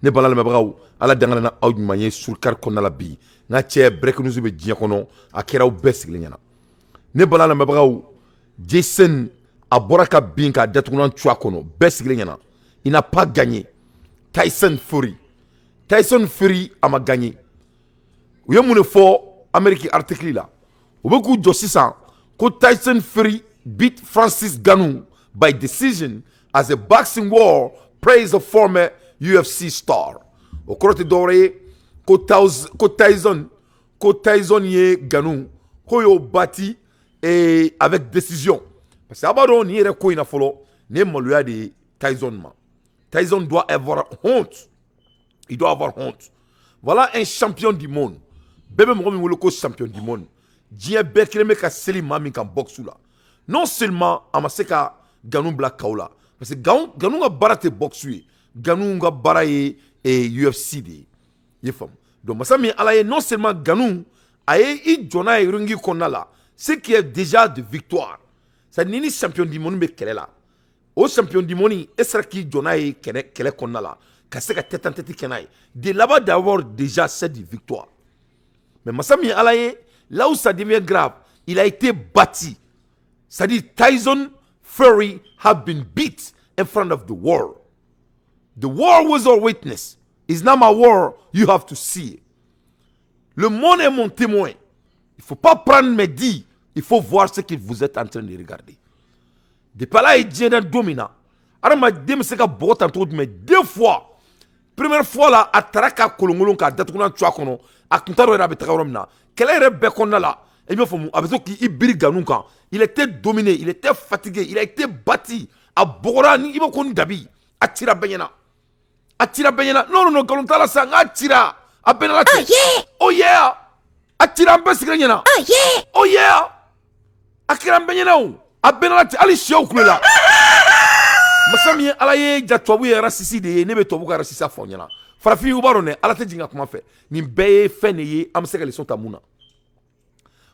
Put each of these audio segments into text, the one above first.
ne bala lamɛbagaw ala dangalana aw ɲuman ye surkar kɔnɔna la bi n'a cɛ break news bɛ diɲɛ kɔnɔ a kɛraw bɛɛ sigilen ɲɛna ne bala lamɛbagaw Jason a bɔra ka bin k'a datugunan cu a kɔnɔ bɛɛ sigilen ɲɛna il n'a pas gagné Tyson Fury a ma gagné u ye mun de fɔ Amérique article la u bɛ k'u jɔ sisan ko Tyson Fury beat Francis Ngannou by decision as a boxing war praised the former UFC star. O kɔrɔ tɛ dɔwɛrɛ ye ko Tyson ye Ngannou ko y'o bati avec décision. Parce que a b'a dɔn nin yɛrɛ ko in na fɔlɔ nin ye maloya de ye Tyson ma. Tyson doit avoir honte. Il doit avoir honte. Voilà un champion du monde. Bɛɛ bɛ mɔgɔ min wele ko champion du monde. Diɲɛ bɛɛ kelen bɛ ka seli maa min kan boxe la. Non seulement a ma se ka Ngannou bila kaw la. Parce que Ngannou ka baara tɛ boxe ye. Ngannou ka baara ye UFC de ye. I ye faamu. Donc masa min ala ye non seulement Ngannou a ye i jɔna ye ringi kɔnɔna la. Ce qui est déjà de victoire. C'est ni champion du monde bɛ kɛlɛ la. O champion du monde e sera k'i jɔna ye kɛlɛ kɔnɔna la. Ka se ka tête en tête kɛ n'a ye. De là-bas d'avoir déjà cette victoire. Mais masa min ala ye là où ça devient grave, il a été bâti. C'est-à-dire Tyson Fury have been beat in front of the world. The world was our witness. It's not my world. You have to see it. Le monde est mon témoin. Il ne faut pas prendre mes dits. Il faut voir ce que vous êtes en train de regarder. Depuis là, il dit domina. Alors, je me suis dit, mais deux fois. Première fois, là, à Taraka Kolongolon, à Datounan Tchouakono, à Kuntaro et Rabetakaromna. Quel est le bécon là? Et bien, il était dominé, il était fatigué, il a été bâti. À Borani, il va Dabi. Atira Benyana. Atira Benyana. Non, Kalontala Sang, Atira. A Benalati. Oh yeah. Atira Bessigrena. Oh yeah. Akira Benyana. A Benalati. Ali Shoukula. Masami alaye jatwabu ya rasisi de nebe tobuka rasisa fonyana. Farafi ubarone alate jinga kuma fe. Ni beye fene ye amseka leson tamuna.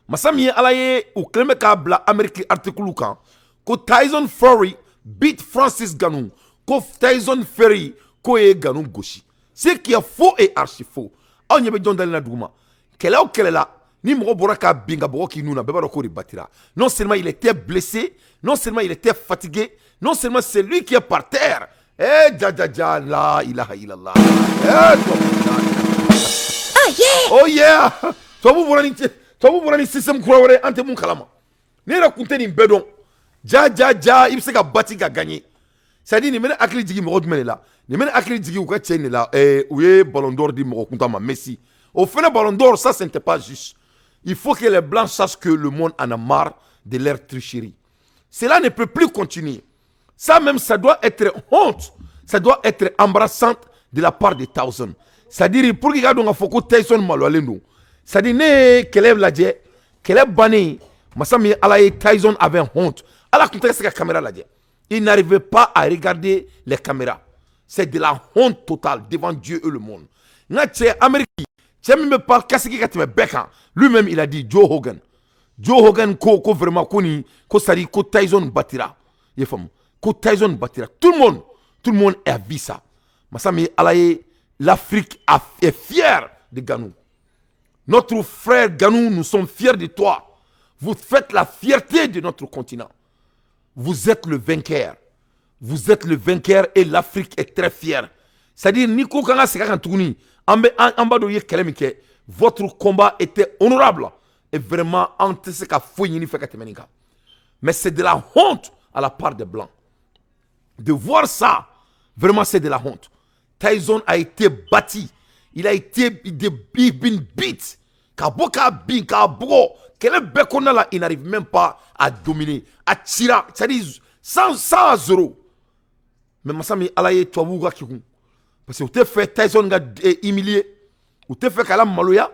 Masami alaye ukleme ka bla American article kan ko Tyson Fury beat Francis Ngannou. Ko Tyson Fury ko ye Ngannou gauchi. Ce qui est faux et archi faux. On yebe jon dalina duguma. Kele o kele la ni moko bora ka binga boko ki nuna beba ko batira. Non seulement il était blessé, non seulement il était fatigué, non seulement c'est lui qui est par terre. Eh, la ilaha illallah. Oh yeah. Tobu burani system kurawere ante mun kalama. Ne raconter ni bedon. Il se ka bati ka gagner. Ça dit ni mena akili jigi mo odmene la. Ni mena akili jigi ou ka tienne la ouye ballon d'or di mo kunta ma Messi. Au final ballon d'or ça ce n'était pas juste. Il faut que les blancs sachent que le monde en a marre de leur tricherie. Cela ne peut plus continuer. Ça même, ça doit être honte. Ça doit être embarrassant de la part de Tyson. C'est-à-dire, pour qu'il y ait un foko Tyson malwalendo. C'est-à-dire, ne keleb ladje, keleb bani, masami alaye Tyson avait honte. Alors, quand la caméra ladje, il n'arrivait pas à regarder les caméras. C'est de la honte totale devant Dieu et le monde. N'a-t-il Amérique, tu même pas cassé qui me becca. Lui-même, il a dit Joe Hogan. Joe Hogan ko vraiment koni ko sari ko Tyson batira. Il femme ko Tyson batira. Tout le monde a vu ça. Masami alaye l'Afrique est fière de Ngannou. Notre frère Ngannou, nous sommes fiers de toi. Vous faites la fierté de notre continent. Vous êtes le vainqueur. Vous êtes le vainqueur et l'Afrique est très fière. C'est-à-dire Nico Kanga Sekakan Touni ambadoye kelemike. Votre combat était honorable. Et vraiment, mais c'est de la honte à la part des Blancs. De voir ça, vraiment, c'est de la honte. Tyson a été bâti. Il a été been beat. Il n'arrive même pas à dominer, à tirer. C'est-à-dire, 100-0. Mais Massami Alaye Touabouga Kikou. Parce que vous avez fait Tyson humilié. Vous avez fait Kalam Maloya.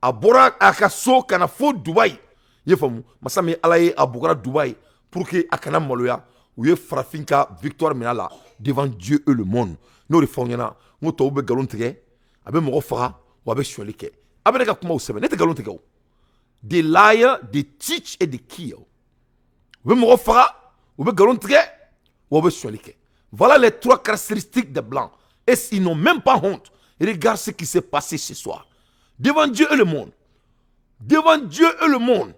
A bora akaso kana fo Dubai ye famu masami alaye a bokara Dubai pour que akana maloya ou ye farafinka victoire minala devant Dieu et le monde no refonyana ngo to be galon tege abe mo fara ou abe sholike abe ka kuma usebe nete galon tege de liar, de teach et de kill ou be mo fara ou be galon tege ou abe sholike. Voilà les trois caractéristiques des blancs Et ils n'ont même pas honte. Regarde ce qui s'est passé ce soir. Devant Dieu et le monde. Devant Dieu et le monde.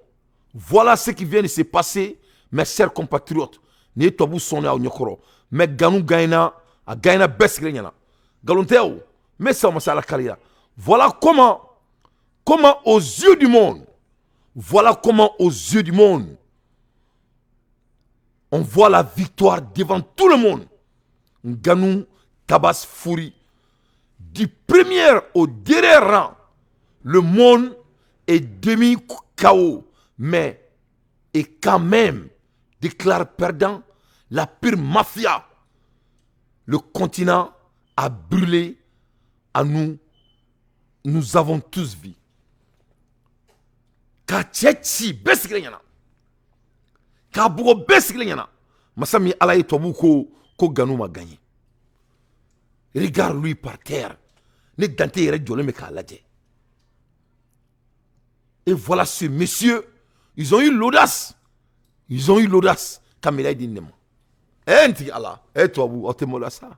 Voilà ce qui vient de se passer, mes chers compatriotes. Ni tobu sonne au nyokoro. Mais Ganou Gaina, a Gaina Besgrenyana. Galonteo, mais ça m'a la carrière. Voilà comment aux yeux du monde, voilà comment aux yeux du monde, on voit la victoire devant tout le monde. Ganou Tabas Fouri, du premier au dernier rang, le monde est demi-KO, mais est quand même déclare perdant la pire mafia. Le continent a brûlé à nous. Nous avons tous vu. Ka tchetchi besigrenyana. Ka bugo besigrenyana. Masami alaye tobu ko Ganou m'a gagné. Regarde lui par terre. Ne dante yere jole me ka ladje. Et voilà ce monsieur, ils ont eu l'audace. Ils ont eu l'audace. Kamila dit nema. Enti Allah, tobu otemola ça.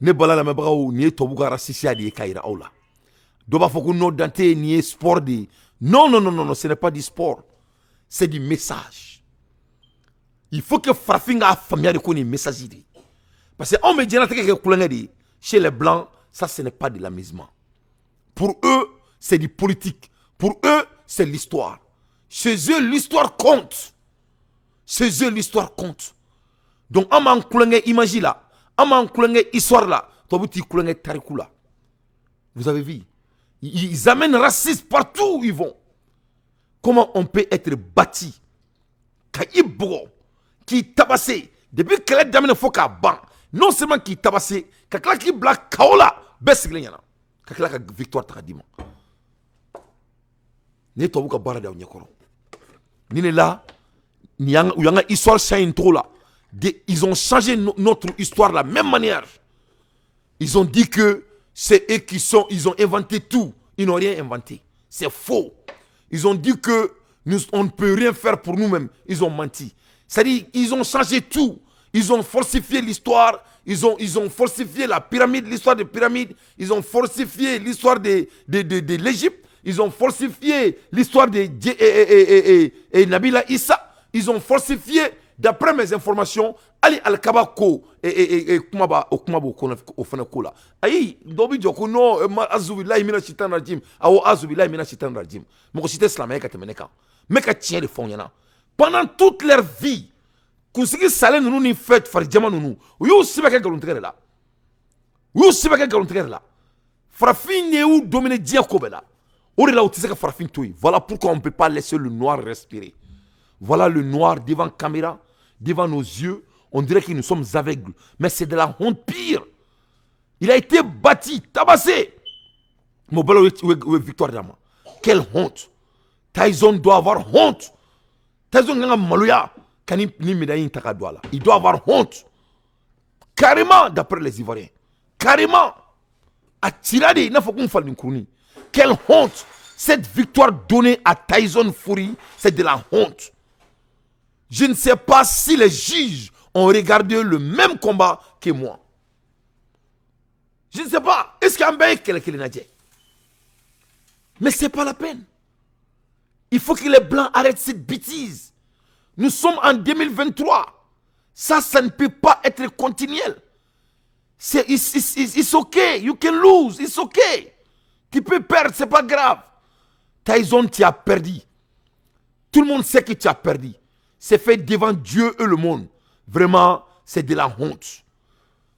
Ne bala la mebra ou ni tobu ka rasisia di kaira aula. Doba foko no dante ni sport di. Non, ce n'est pas du sport. C'est du message. Il faut que Frafinga a famille de connaître message. Parce que on me dit que chez les blancs, ça ce n'est pas de l'amusement. Pour eux, c'est du politique. Pour eux, c'est l'histoire. Chez eux, l'histoire compte. Chez eux, l'histoire compte. Donc, on m'a imagine là. On m'a histoire là. Vous avez vu? Ils amènent racisme partout où ils vont. Comment on peut être bâti? Qui tabassé. Depuis qu'elle est d'amener faut qu'à ban. Non seulement qui tabassé, qui black kaola. Best glenyana. Kakla victoire tradiment. Ni to buka barada o nyakoro. Ni là, ni yanga histoire shine trop là. Ils ont changé notre histoire de la même manière. Ils ont dit que c'est eux ils ont inventé tout. Ils n'ont rien inventé. C'est faux. Ils ont dit que on ne peut rien faire pour nous-mêmes. Ils ont menti. C'est-à-dire, ils ont changé tout. Ils ont falsifié l'histoire. Ils ont falsifié la pyramide, l'histoire des pyramides. Ils ont falsifié l'histoire de l'Égypte. Ils ont falsifié l'histoire de Nabila Issa. Ils ont falsifié, d'après mes informations, Ali Al-Kabako et Kumaba au Fenekola. Aïe, Dobi Djoko, non, Azubilaï Mina Chitan Rajim, Awo Azubilaï Mina Chitan Rajim. Mon cité Slamé Katemeneka. Mais qu'à tiens les fonds, yana. Pendant toute leur vie, Kounsiki Salé nous ni fait Faridjama nous. Ou Sibaka Galuntere là. Ou Sibaka Galuntere là. Farafin n'est où dominer Diakobe là. Ou là où tu sais que Farafin touille. Voilà pourquoi on ne peut pas laisser le noir respirer. Voilà le noir devant caméra, devant nos yeux. On dirait que nous sommes aveugles. Mais c'est de la honte pire. Il a été bâti, tabassé. Mobile Victoire Dama. Quelle honte. Tyson doit avoir honte. Tyson n'a malouya. Il doit avoir honte. Carrément, d'après les Ivoiriens. Carrément. Atirade, il n'a pas qu'on fasse une chronique. Quelle honte. Cette victoire donnée à Tyson Fury, c'est de la honte. Je ne sais pas si les juges ont regardé le même combat que moi. Je ne sais pas. Est-ce qu'il y a un bec qui n'a dit? Mais ce n'est pas la peine. Il faut que les Blancs arrêtent cette bêtise. Nous sommes en 2023. Ça ne peut pas être continuel. It's okay. You can lose. It's okay. Tu peux perdre, c'est pas grave. Tyson, tu as perdu. Tout le monde sait que tu as perdu. C'est fait devant Dieu et le monde. Vraiment, c'est de la honte.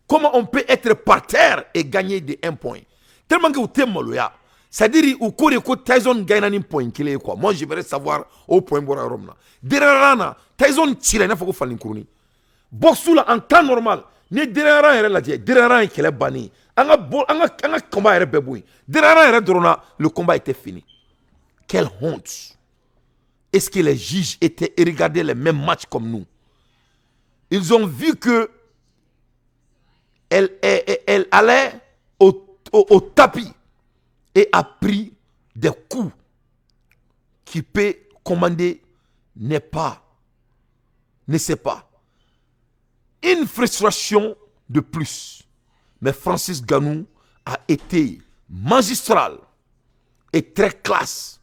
Comment on peut être par terre et gagner de 1 point? Tellement que vous êtes maloya. C'est-à-dire, au cours de Tyson gagne un point. Moi, j'aimerais savoir au point de Rome. Derrière, Tyson tire, il faut que vous Boxoula en temps normal. Ni derrière la die. Derrière qui est banni. Un combat est béboué. Derrière le combat était fini. Quelle honte. Est-ce que les juges étaient et regardaient les mêmes matchs comme nous? Ils ont vu que elle allait au tapis et a pris des coups qui peut commander ne sait pas. Une frustration de plus. Mais Francis Ngannou a été magistral et très classe.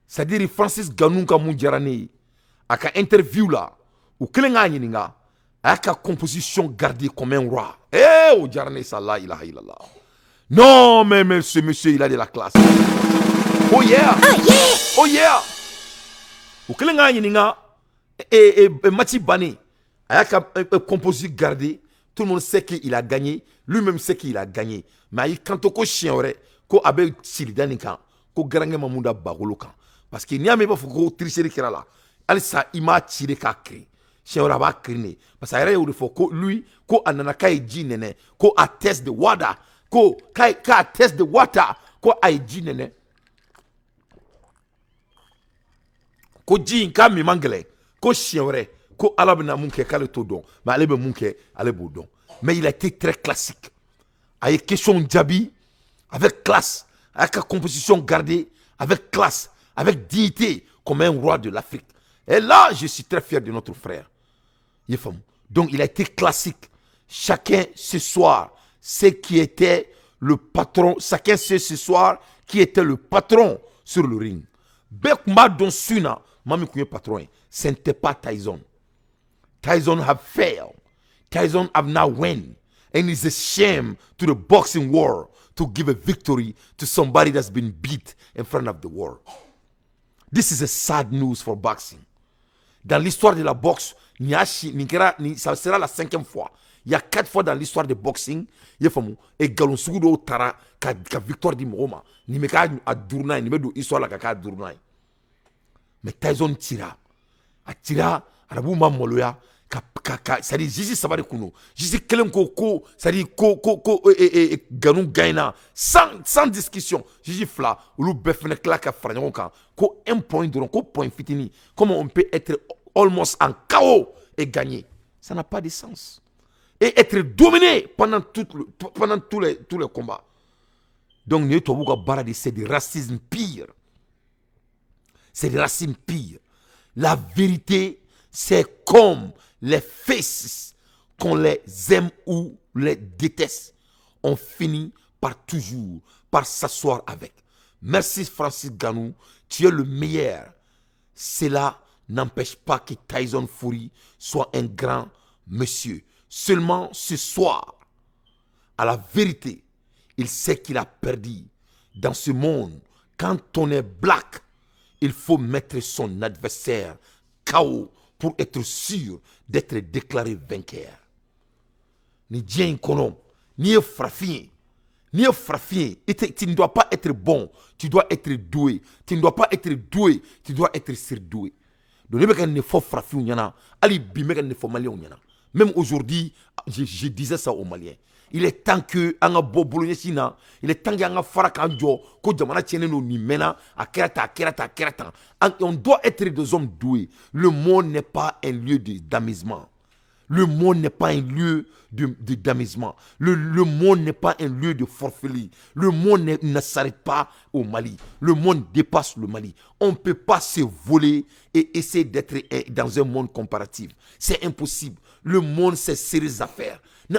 C'est-à-dire Francis Ngannou ka mun diyara ne ye a ka interview la u kelen k'a ɲininka a y'a ka composition garder comme un roi. O diyara ne sa la ilaha illallah. Non mais ce monsieur il a de la classe. Oh yeah. Oh yeah. U kelen k'a ɲininka match banni a y'a ka composition garder. Tout le monde sait qu'il a gagné. Lui-même sait qu'il a gagné. Mais il kanto ko chien wɛrɛ ko a bɛ sigida nin kan ko garankɛ ma mun da bagolo kan. Parce que n'i y'a mɛn i b'a fɔ ko tricherie kɛra la halisa i m'a ci de k'a kirin siɲɛ wɛrɛ a b'a kirin de parce que a yɛrɛ y'o de fɔ ko lui ko a nana k'a ye ji nɛnɛ ko a test de water ko k'a test de water ko a ye ji nɛnɛ ko ji in k'a min man gɛlɛn ko siɲɛ wɛrɛ ko ala bɛna mun kɛ k'ale t'o dɔn mais ale bɛ mun kɛ ale b'o dɔn mais il a été très classique a ye question jaabi avec classe a y'a ka composition garder avec classe avec dignité comme un roi de l'Afrique. Et là, je suis très fier de notre frère. Donc, il a été classique. Chacun ce soir, c'est qui était le patron. Chacun sait ce soir qui était le patron sur le ring. Bekma don suna, mami kouye patron. Ce n'était pas Tyson. Tyson have failed. Tyson have now won. And it's a shame to the boxing world to give a victory to somebody that's been beat in front of the world. This is a sad news for boxing. Dans l'histoire de la boxe, ça sera la 5e fois. Il y a 4 fois dans l'histoire de boxing, et Galon Sugudo Tara, ka victoire di Mohoma. Ni me ka a Dournay, ni me do histoire la ka Dournay. Mais Tyson tira. A tira, Arabu Mamoloya, c'est-à-dire Gigi Sabari Kuno. Gigi Kelen Koko, c'est-à-dire Ganou Gaina, sans discussion. Gigi Fla, ou Befene Klaka Franyoka, ko un point de ko point fitini. Comment on peut être almost en KO et gagner? Ça n'a pas de sens. Et être dominé pendant tous les combats. Donc, c'est du racisme pire. C'est du racisme pire. La vérité, c'est comme les faces, qu'on les aime ou les déteste, on finit par s'asseoir avec. Merci Francis Ngannou, tu es le meilleur. Cela n'empêche pas que Tyson Fury soit un grand monsieur. Seulement ce soir, à la vérité, il sait qu'il a perdu. Dans ce monde, quand on est black, il faut mettre son adversaire KO pour être sûr d'être déclaré vainqueur. Ni Dien Kono, ni Frafien, tu ne dois pas être bon, tu dois être doué. Tu ne dois pas être doué, tu dois être surdoué. Donc, il faut Frafien, Ali Bimek, il faut Malien. Même aujourd'hui, je disais ça aux Maliens. Il est temps que anga bobolo nyesina, il est temps que anga faraka njo ko jamana tiene no ni mena akerata. On doit être des hommes doués. Le monde n'est pas un lieu d'amusement. Le monde n'est pas un lieu d'amusement. Le monde n'est pas un lieu de forfellerie. Le monde ne s'arrête pas au Mali. Le monde dépasse le Mali. On ne peut pas se voler et essayer d'être dans un monde comparatif. C'est impossible. Le monde, c'est séries affaires. Si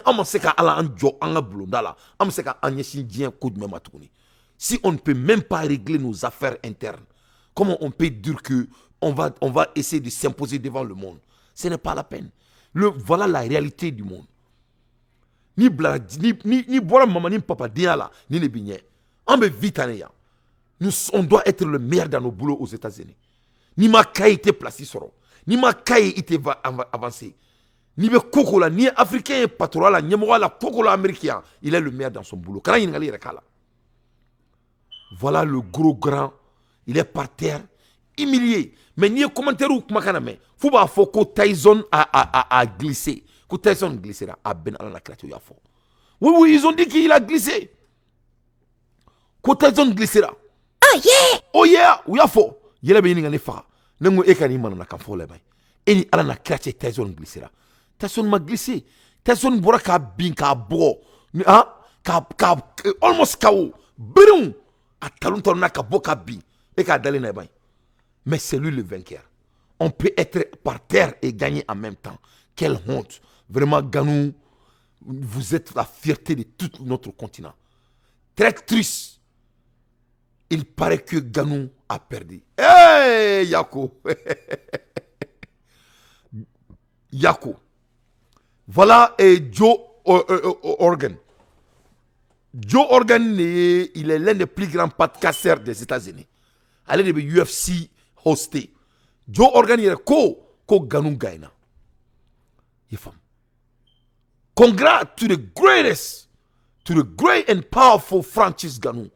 on ne peut même pas régler nos affaires internes, comment on peut dire que on va essayer de s'imposer devant le monde? Ce n'est pas la peine. Voilà la réalité du monde. Ni boire maman ni papa diala ni les billets. On veut vite on doit être le meilleur dans nos boulots aux États-Unis. Ni ma qualité placée sur ni ma qualité avancée. Ni be koko la, ni africain patron la, ni la koko la américain, il est le meilleur dans son boulot. Voilà le gros grand, il est par terre, humilié. Mais ni commentaire ou kumakana faut pas faut que Tyson a glissé. Que Tyson glissé là, a ben ala la créature ya fo. Oui, ils ont dit qu'il a glissé. Que Tyson glissé là. Oh yeah, ou ya fo. Yele be ni fa. Nengo ekani man na kan fo le bay. Eni ala na créature Tyson glissé là. Tyson m'a glissé. Tyson bora ka bin ka bo. Almost KO. Birum. A talon na ka bo ka bin. Et ka dalé na bay. Mais c'est lui le vainqueur. On peut être par terre et gagner en même temps. Quelle honte. Vraiment, Ngannou, Vous êtes la fierté de tout notre continent. Très triste. Il paraît que Ganou a perdu. Hey, Yako. Yako. Voilà Joe Organ. Joe Organ, il est l'un des plus grands podcasters des États-Unis. Il est de UFC hosté. Joe Organ, il est ko Ganou Gaina. Il est femme. Congrats to the greatest, to the great and powerful Francis Ganou.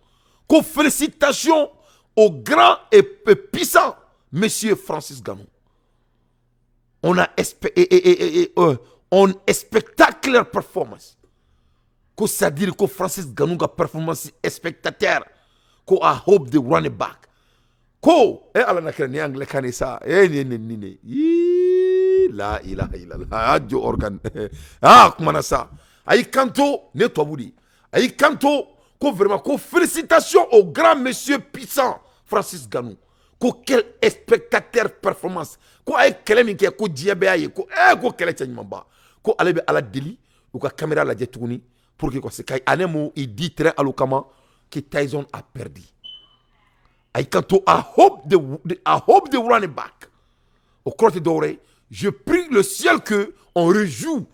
Félicitations au grand et puissant Monsieur Francis Ganou. On a une spectaculaire performance. C'est-à-dire que Francis Ganou a performance spectaculaire. Qu'on a hope de run it back. Allah n'a qu'un anglais qui ça. La ilaha illallah. Joe Organ. Comment ça? Aïe kanto ne toi vous dit. Aïe kanto vraiment félicitations au grand monsieur puissant Francis Ganou. Quel spectateur performance. Aïe kele min ke ko diabe aye ko kele tchanyamba. Ko alebe ala deli ou ka caméra la jetuni pour que se kay anemo il dit très alloquemment que Tyson a perdu. Aïe kanto I hope the running back. Au côté d'oreille, je prie le ciel que on rejoue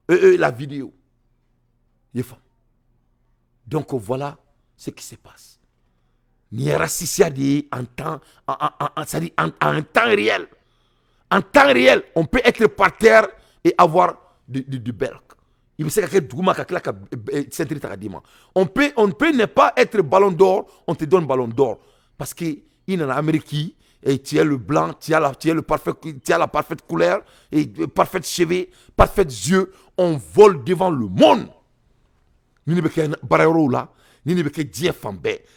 la vidéo. Donc voilà ce qui se passe. En temps réel. En temps réel, on peut être par terre et avoir du belk. On peut ne pas être ballon d'or, on te donne ballon d'or. Parce qu'il y en Amérique, et tu as le blanc, tu as la parfaite couleur, et parfaite cheveux, parfaits yeux, on vole devant le monde.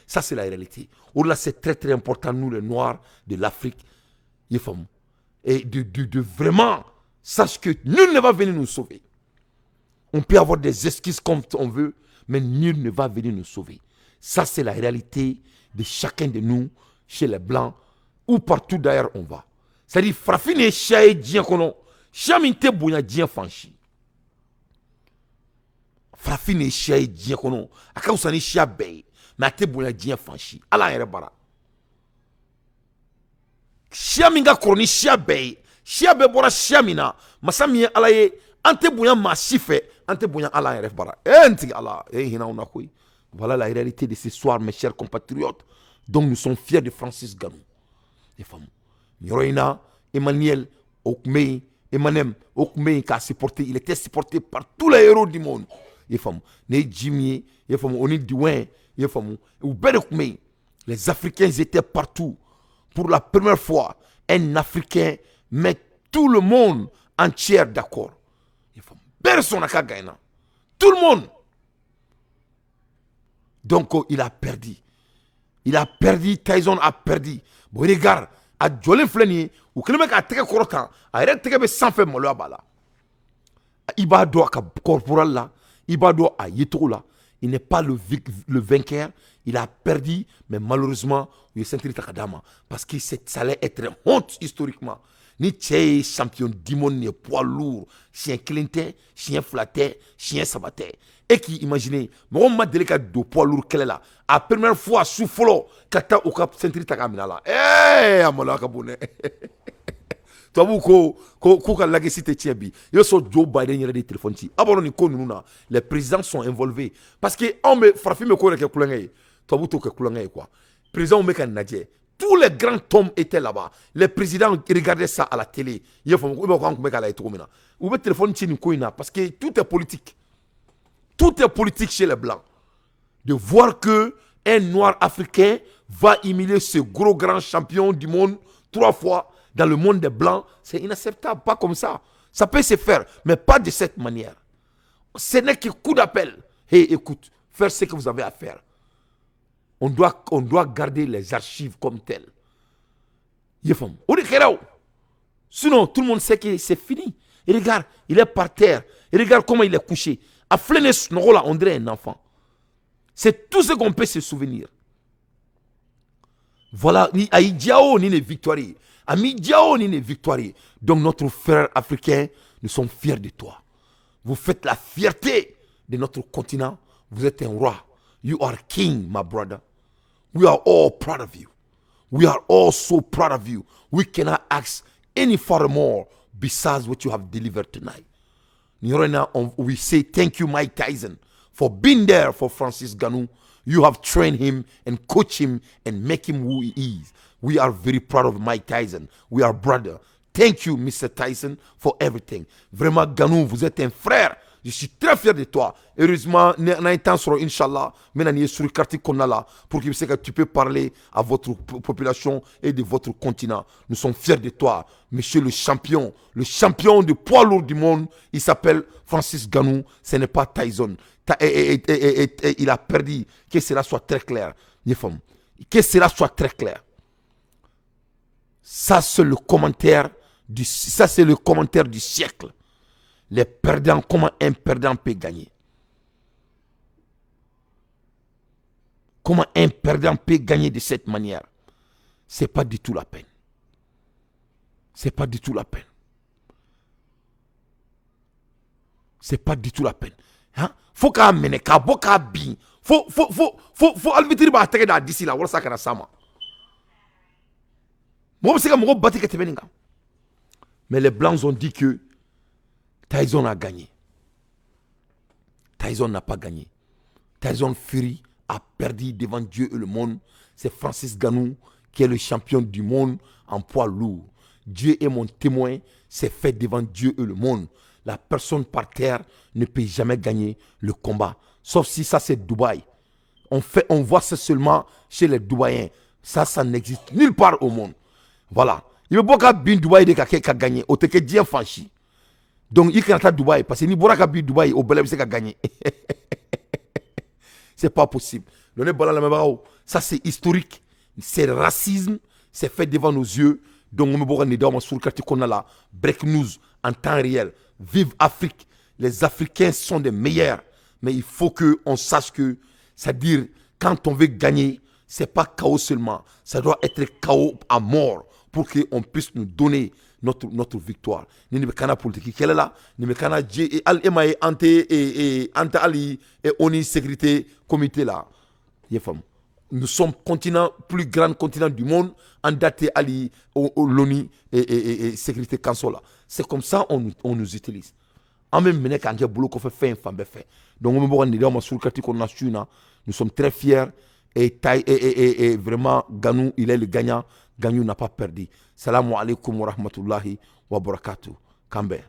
Ça c'est la réalité. Au-delà, c'est très très important, nous les Noirs de l'Afrique, et de vraiment, sache que nul ne va venir nous sauver. On peut avoir des excuses comme on veut, mais nul ne va venir nous sauver. Ça c'est la réalité de chacun de nous, chez les Blancs, ou partout d'ailleurs on va. C'est-à-dire, frafine chaye dien kono, chaminte bouya dien fanchi. Frafine chaye dien kono, aka usani chia bay, mais ate bouya dien fanchi. Ala yere bara. Chia minga kroni chia bay, chia be bora chia mina, masami ala ye, ante bouya ma chife, ante bouya ala yere bara. Enti ala, hina unakui. Voilà la réalité de ce soir, mes chers compatriotes. Donc nous sommes fiers de Francis Ganou. Les femmes. Nyoroina, Emmanuel, Okmei, Emmanem, Okmei qui a supporté, il était supporté par tous les héros du monde. Les femmes. Ne Jimmy, les femmes, Oni Douin, les femmes. Les Africains étaient partout. Pour la première fois, un Africain met tout le monde entier d'accord. Les femmes. Personne n'a qu'à gagner. Tout le monde. Donc il a perdu. Il a perdu, Tyson a perdu. Bon, regarde, à Jolin Flenier, ou que le mec a très corrotant, a arrêté sans faire mon bala. Il va doit à corporal là, il va doit à Yetro là. Il n'est pas le vainqueur, il a perdu, mais malheureusement, il est senti Takadama. Parce que ça allait être honte historiquement. Ni tchè champion du monde, ni poids lourd, chien clinté, chien flatté, chien sabaté. Et qui imaginez, moi m'a délicat de poids lourd qu'elle est là. La première fois, sous follow, kata ou kap sentri takamina là. Eh, amola kabune. Toi vous ko ka legacy te tiebi. Yo so Joe Biden yere des téléphones ti. Abono ni ko nuna. Les présidents sont involvés parce que on me frappé me ko ke kulangay. Toi vous to ke kulangay quoi. Président me kan nadje. Tous les grands hommes étaient là-bas. Les présidents regardaient ça à la télé. Il faut que téléphone parce que tout est politique. Tout est politique chez les Blancs. De voir que un noir africain va humilier ce gros grand champion du monde 3 fois dans le monde des Blancs, c'est inacceptable. Pas comme ça. Ça peut se faire, mais pas de cette manière. Ce n'est que coup d'appel. Hey, écoute, faire ce que vous avez à faire. On doit garder les archives comme telles. Sinon, tout le monde sait que c'est fini. Et regarde, il est par terre. Et regarde comment il est couché. À Flenes, on dirait un enfant. C'est tout ce qu'on peut se souvenir. Voilà, ni Aïdiao, ni les victoires. Ami Diao, ni les victoires. Donc, notre frère africain, nous sommes fiers de toi. Vous faites la fierté de notre continent. Vous êtes un roi. You are king, my brother. We are all proud of you. We are all so proud of you. We cannot ask any furthermore besides what you have delivered tonight. We say thank you, Mike Tyson, for being there for Francis Ngannou. You have trained him and coached him and make him who he is. We are very proud of Mike Tyson. We are brother. Thank you, Mr. Tyson, for everything. Vraiment, Ngannou, vous êtes un frère. Je suis très fier de toi. Heureusement, nous avons un temps sur Inch'Allah, maintenant nous sommes sur le quartier qu'on a là, pour que tu peux parler à votre population et de votre continent. Nous sommes fiers de toi, monsieur le champion de poids lourd du monde. Il s'appelle Francis Ngannou, ce n'est pas Tyson. Il a perdu. Que cela soit très clair. Que cela soit très clair. Ça, c'est le commentaire du siècle. Les perdants, comment un perdant peut gagner? Comment un perdant peut gagner de cette manière? Ce n'est pas du tout la peine. C'est pas du tout la peine. C'est pas du tout la peine. Hein? Faut qu'à mener, qu'à boka bien. Faut alvitri ba tege da d'ici là, wala ça kana sama. Moi, c'est comme bâti que tu veux. Mais les Blancs ont dit que Tyson a gagné. Tyson n'a pas gagné. Tyson Fury a perdu devant Dieu et le monde. C'est Francis Ngannou qui est le champion du monde en poids lourd. Dieu est mon témoin. C'est fait devant Dieu et le monde. La personne par terre ne peut jamais gagner le combat. Sauf si ça c'est Dubaï. On voit ça seulement chez les Dubaïens. Ça n'existe nulle part au monde. Voilà. Il veut pas bien Dubaï de quelqu'un qui a gagné. Au teke Dieu franchi. Donc il can't Dubaï parce que ni bora ka bi Dubaï au belem c'est qu'a gagné. C'est pas possible. Ça c'est historique, c'est racisme, c'est fait devant nos yeux. Donc on me bora ni dans sur le quartier qu'on a là, break news en temps réel. Vive Afrique. Les Africains sont des meilleurs, mais il faut que on sache que c'est-à-dire quand on veut gagner, c'est pas KO seulement, ça doit être KO à mort pour qu'on puisse nous donner notre victoire. Ni be kana politique kele la, ni be kana je al emaye ante ali et oni sécurité comité là. Nous sommes continent plus grand continent du monde en date ali au l'ONU et sécurité council là. C'est comme ça on nous utilise. En même temps quand j'ai boulot qu'on fait femme fait. Donc on me voit dans ma sourkati qu'on a su là, nous sommes très fiers et vraiment Ngannou il est le gagnant. Ngannou n'a pas perdu. Salam alaikum wa rahmatullahi wa barakatuh. Kambe.